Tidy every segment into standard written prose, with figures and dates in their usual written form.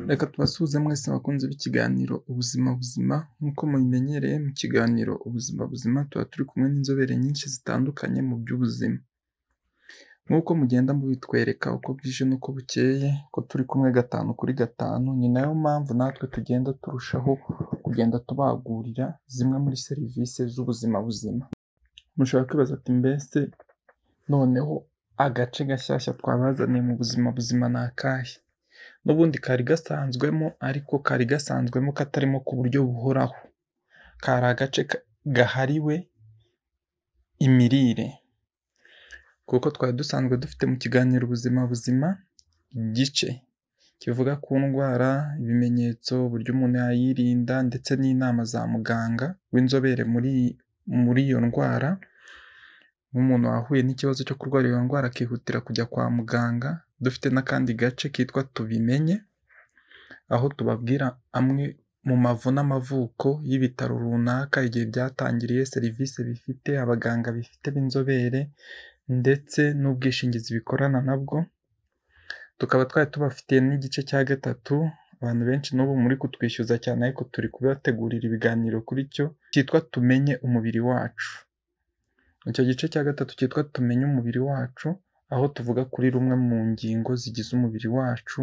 Reka tubasuhuze mwese bakunzi b'ikiganiro ubuzima buzima, nk'uko mubimenyereye mu kiganiro ubuzima buzima tuba turi kumwe n'inzobere nyinshi zitandukanye mu by'ubuzima. Nk'uko mugenda mubitwereka uko bwije n'uko bukeye ko turi kumwe 5/5, ni nayo mpamvu natwe tugenda turushaho kugenda tubagurira zimwe muri serivisi z'ubuzima buzima. Mushobora kwibaza ati mbese noneho agace gashyashya twabazaniye mu buzima buzima ni akahe? N'ubundi kari gasanzwemo ariko kari gasanzwemo katarimo ku buryo buhoraho, kari agace gahariwe imirire, kuko twari dusanzwe dufite mu kiganiro ubuzima buzima igice kivuga ku ndwara, ibimenyetso, uburyo umuntu yayirinda ndetse n'inama za muganga w'inzobere muri iyo ndwara. Nk'umuntu wahuye n'ikibazo cyo kurwara iyo ndwara akihutira kujya kwa muganga. Dufite n'akandi gace kitwa tubimenye, aho tubabwira amwe mu mavu n'amavuko y'ibitaro runaka, igihe byatangiriye, serivisi bifite, abaganga bifite b'inzobere ndetse n'ubwishingizi bikorana nabwo. Tukaba twari tubafitiye n'igice cya gatatu, abantu benshi n'ubu muri kutwishyuza cyane ariko turi kubategurira ibiganiro kuri cyo, cyitwa tumenye umubiri wacu. Icyo gice cya gatatu cyitwa tumenye umubiri wacu, aho tuvuga kuri rumwe mu ngingo zigize umubiri wacu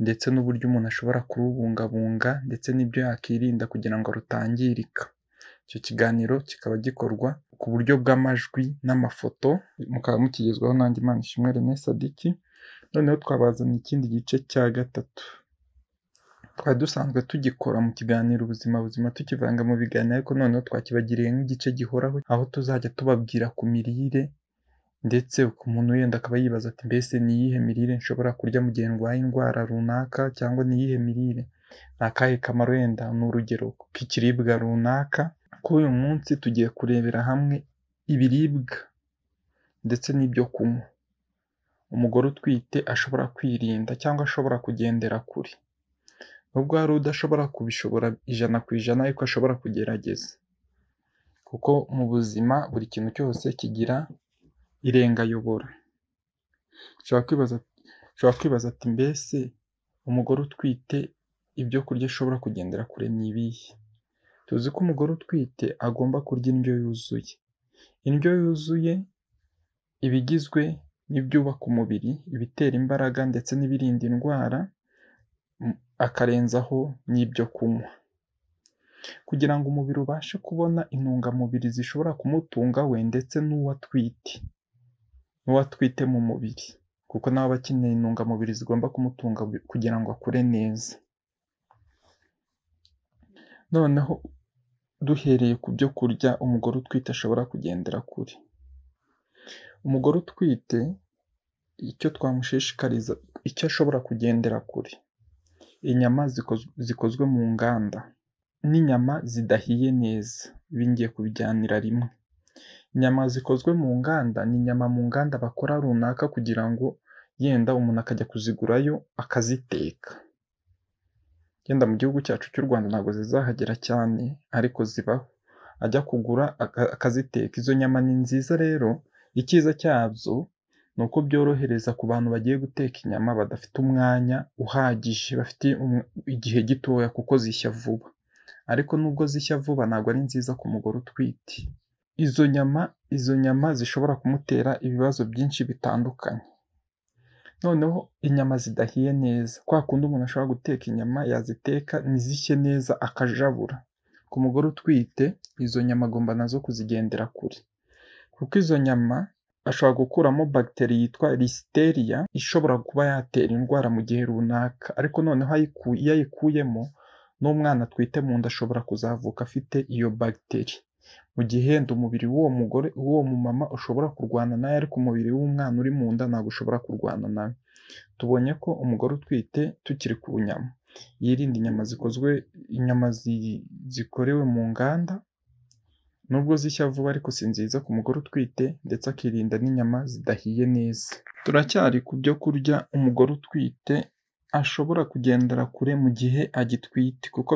ndetse n'uburyo umuntu ashobora kurubungabunga ndetse n'ibyo yakirinda kugira ngo rutangirika. Icyo kiganiro kikaba gikorwa ku buryo bw'amajwi n'amafoto, mukaba mukigezwaho nanjye Imanishimwe René Sadiki. Noneho twabazaniye ikindi gice cya gatatu. Twari dusanzwe tugikora mu kiganiro ubuzima buzima tukivanga mu biganiro, ariko noneho twakibagiriye nk'igice gihoraho, aho tuzajya tubabwira ku mirire ndetse umuntu wenda akaba yibaza ati mbese ni iyihe mirire nshobora kurya mu gihe ndwaye indwara runaka, cyangwa ni iyihe mirire, ni akahe kamaro, wenda ni urugero k'ikiribwa runaka. Kuri uyu munsi tugiye kurebera hamwe ibiribwa ndetse n'ibyo kunywa umugore utwite ashobora kwirinda cyangwa ashobora kugendera kure. Nubwo hari udashobora kubishobora 100%, ariko ashobora kugerageza, kuko mu buzima buri kintu cyose kigira irengayobora. Ushobora kwibaza ati mbese umugore utwite ibyo kurya ashobora kugendera kure ni ibihe? Tuzi ko umugore utwite agomba kurya indyo yuzuye. Indyo yuzuye iba igizwe n'ibyubaka umubiri, ibitera imbaraga ndetse n'ibirinda indwara, akarenzaho n'ibyo kunywa, kugira ngo umubiri ubashe kubona intungamubiri zishobora kumutunga we ndetse n'uwatwite mu mubiri, kuko nawe aba akeneye intungamubiri zigomba kumutunga kugira ngo akure neza. Noneho duhereye ku byo kurya umugore utwite ashobora kugendera kure. Umugore utwite icyo twamushishikariza, icyo ashobora kugendera kure: inyama zikozwe mu nganda n'inyama zidahiye neza. Ibi ngiye kubijyanira rimwe. Inyama zikozwe mu nganda ni inyama mu nganda bakora runaka kugira ngo yenda umuntu akajya kuzigurayo akaziteka. Yenda mu gihugu cyacu cy'u Rwanda ntabwo zizahagera cyane, ariko zibaho, ajya kugura akaziteka. Izo nyama ni nziza rero, icyiza cyazo ni uko byorohereza ku bantu bagiye guteka inyama badafite umwanya uhagije, bafite igihe gitoya, kuko zishya vuba. Ariko nubwo zishya vuba ntabwo ari nziza ku mugore utwite. Izo nyama zishobora kumutera ibibazo byinshi bitandukanye. Noneho inyama zidahiye neza, kwa kundi umuntu ashobora guteka inyama, yaziteka ntizishye neza akajabura. Ku mugore utwite izo nyama agomba nazo kuzigendera kure, kuko izo nyama ashobora gukuramo bagiteri yitwa Listeria ishobora kuba yatera indwara mu gihe runaka. Ariko noneho iyo ayikuyemo, n'umwana atwite mu nda ashobora kuzavuka afite iyo bagiteri, mu gihe wenda umubiri w'uwo mumama ushobora kurwana nayo, ariko umubiri w'umwana uri mu nda ntabwo ushobora kurwana nayo. Tubonye ko umugore utwite, tukiri ku nyama, yirinda inyama zikorewe mu nganda, nubwo zishya vuba ariko si nziza ku mugore utwite ndetse akirinda n'inyama zidahiye neza. Turacyari ku byo kurya umugore utwite ashobora kugendera kure mu gihe agitwite kuko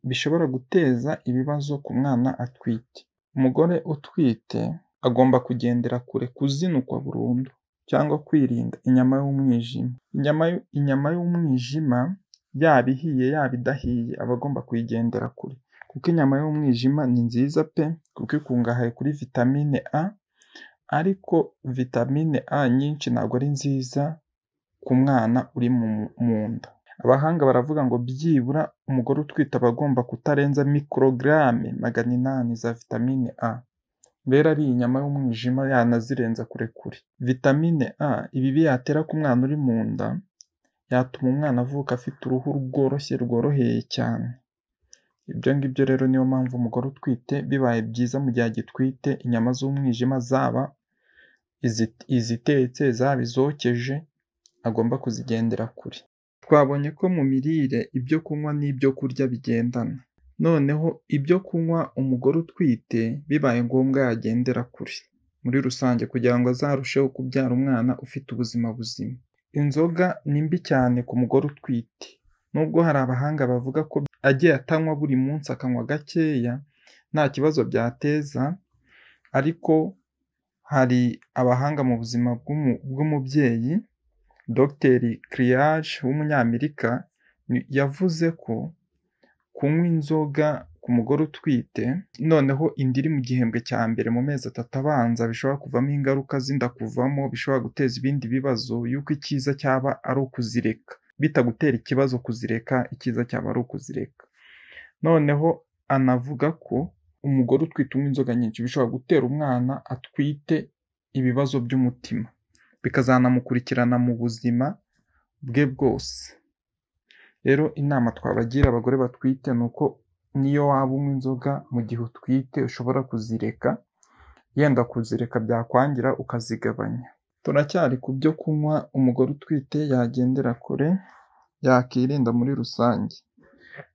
bishobora guteza ibibazo ku mwana atwite. Umugore utwite agomba kugendera kure kuzinukwa burundu cyangwa kwirinda inyama y'umwijima. Inyama y'umwijima yaba ihiye yaba idahiye aba agomba kuyigendera kure kuko inyama y'umwijima ni nziza pe kuko ikungahaye kuri vitamine A, ariko vitamine A nyinshi ntabwo ari nziza ku mwana uri mu nda. Abahanga baravuga ngo byibura umugore utwite aba agomba kutarenza mikorogaramu 800 za vitamine A. Rero ariye inyama y'umwijima yanazirenza kure. Vitamine A ibibi yatera ku mwana uri mu nda yatuma umwana avuka afite uruhu rworoheye cyane. Ibyo ngibyo rero niyo mpamvu umugore utwite bibaye byiza mu gihe agitwite inyama z'umwijima zaba izitetse zaba izokeje agomba kuzigendera kure. Twabonye ko mu mirire ibyo kunywa n'ibyo kurya bigendana. Noneho ibyo kunywa umugore utwite bibaye ngombwa yagendera kure muri rusange kugira ngo azarusheho kubyara umwana ufite ubuzima buzima. Inzoga ni mbi cyane ku mugore utwite. Nubwo hari abahanga bavuga ko agiye atanywa buri munsi akanywa gakeya nta kibazo byateza, ariko hari abahanga mu buzima bw'umubyeyi, Dr. Criage w'umunyamerika yavuze ko kunywa inzoga ku mugore utwite noneho inda iri mu gihembwe cya mbere mu mezi 3 abanza bishobora kuvamo ingaruka zinda kuvamo, bishobora guteza ibindi bibazo, yuko icyiza cyaba ari ukuzireka bitagutera ikibazo kuzireka, icyiza cyaba ari ukuzireka. Noneho anavuga ko umugore utwite unywa inzoga nyinshi bishobora gutera umwana atwite ibibazo by'umutima bikazanamukurikirana mu buzima bwe bwose. Rero inama twabagira abagore batwite ni uko niyo waba unywa inzoga mu gihe utwite ushobora kuzireka, yenda kuzireka byakwangira ukazigabanya. Turacyari ku byo kunywa umugore utwite yagendera kure, yakirinda muri rusange.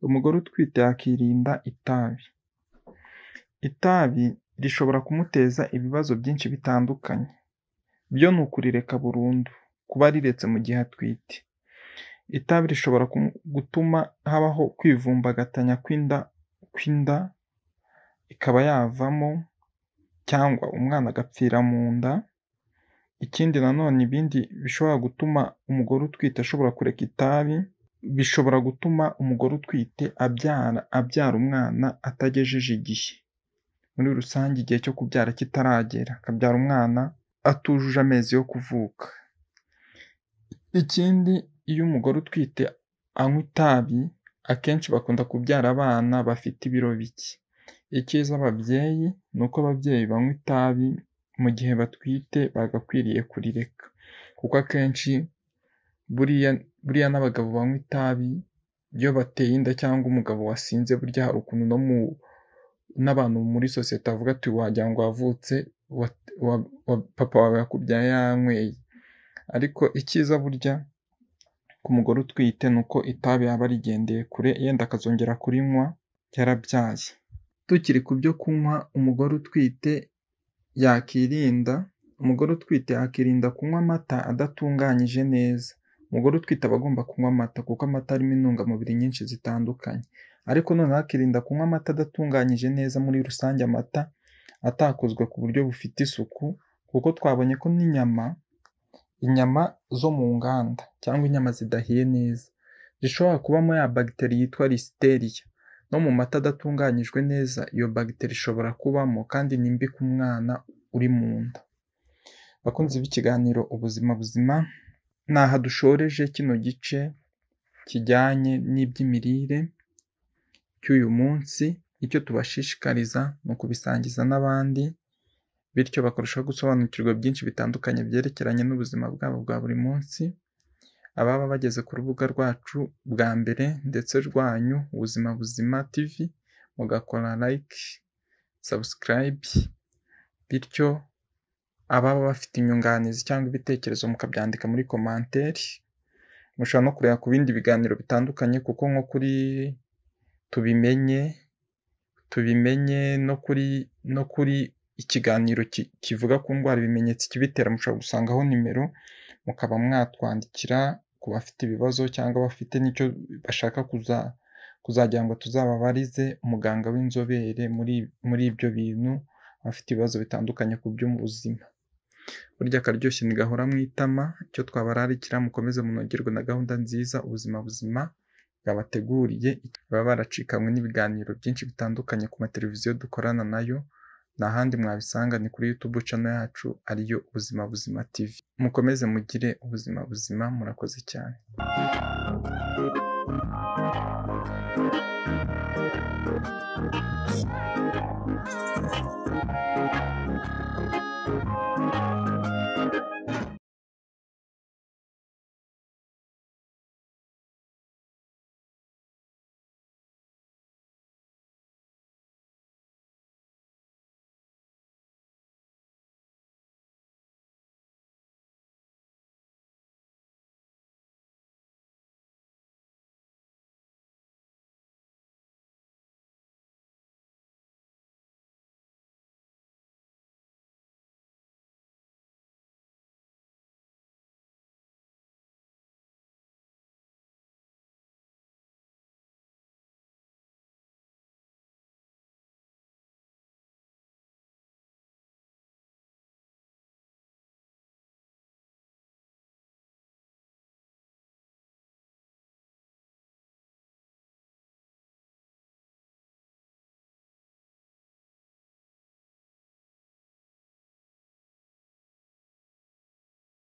Umugore utwite yakirinda itabi. Itabi rishobora kumuteza ibibazo byinshi bitandukanye. Byo ni ukurireka burundu, kuba riretse mu gihe atwite. Itabi rishobora gutuma habaho kwivumbagatanya kw'inda ikaba yavamo cyangwa umwana agapfira mu nda. Ikindi nanone ibindi bishobora gutuma umugore utwite ashobora kureka itabi, bishobora gutuma umugore utwite abyara umwana atagejeje igihe. Muri rusange igihe cyo kubyara kitaragera, akabyara umwana atujuje amezi yo kuvuka. Ikindi iyo umugore utwite anywa itabi akenshi bakunda kubyara abana bafite ibiro bike. Icyiza ababyeyi ni uko ababyeyi banywa itabi mu gihe batwite bagakwiriye kurireka kuko akenshi buriya n'abagabo banywa itabi iyo bateye inda cyangwa umugabo wasinze burya hari ukuntu n'abantu muri sosiyete bavuga ati wagira ngo wavutse papa wawe yakubyaye yanyweye. Ariko icyiza burya ku mugore utwite ni uko itabi yaba arigendeye kure, yenda akazongera kurinywa yarabyaye. Tukiri ku byo kunywa umugore utwite yakirinda, umugore utwite yakirinda kunywa amata adatunganyije neza. Umugore utwite aba agomba kunywa amata kuko amata arimo intungamubiri nyinshi zitandukanye, ariko noneho akirinda kunywa amata adatunganyije neza muri rusange, amata atakozwe ku buryo bufite isuku, kuko twabonye ko inyama zo mu nganda cyangwa inyama zidahiye neza zishobora kubamo ya bagiteri yitwa Listeria, no mu mata adatunganyijwe neza iyo bagiteri ishobora kubamo kandi ni mbi ku mwana uri mu nda. Bakunzi b'ikiganiro ubuzima buzima, ni aha dushoreje kino gice kijyanye n'iby'imirire cy'uyu munsi. Icyo tubashishikariza ni ukubisangiza n'abandi bityo bakarushaho gusobanukirwa byinshi bitandukanye byerekeranye n'ubuzima bwabo bwa buri munsi. Ababa bageze ku rubuga rwacu bwa mbere ndetse rwanyu Ubuzima Buzima TV, mugakora like, subscribe, bityo ababa bafite inyunganizi cyangwa ibitekerezo mukabyandika muri komanteri. Mushobora no kureba ku bindi biganiro bitandukanye kuko nko kuri Tubimenye, tubimenye no kuri ikiganiro kivuga ku ndwara, ibimenyetso ikibitera, mushobora gusangaho nimero, mukaba mwatwandikira ku bafite ibibazo cyangwa bafite n'icyo bashaka kuzagira ngo tuzababarize umuganga w'inzobere muri ibyo bintu, abafite ibibazo bitandukanye ku by'ubuzima. Burya akaryoshye ntigahora mu itama, icyo twabararikira mukomeze munogerwe na gahunda nziza Ubuzima Buzima bwabateguriye, baba baracikanywe n'ibiganiro byinshi bitandukanye ku mateleviziyo dukorana nayo, nta handi mwabisanga ni kuri YouTube channel yacu ariyo Ubuzima Buzima TV. Mukomeze mugire ubuzima buzima, murakoze cyane.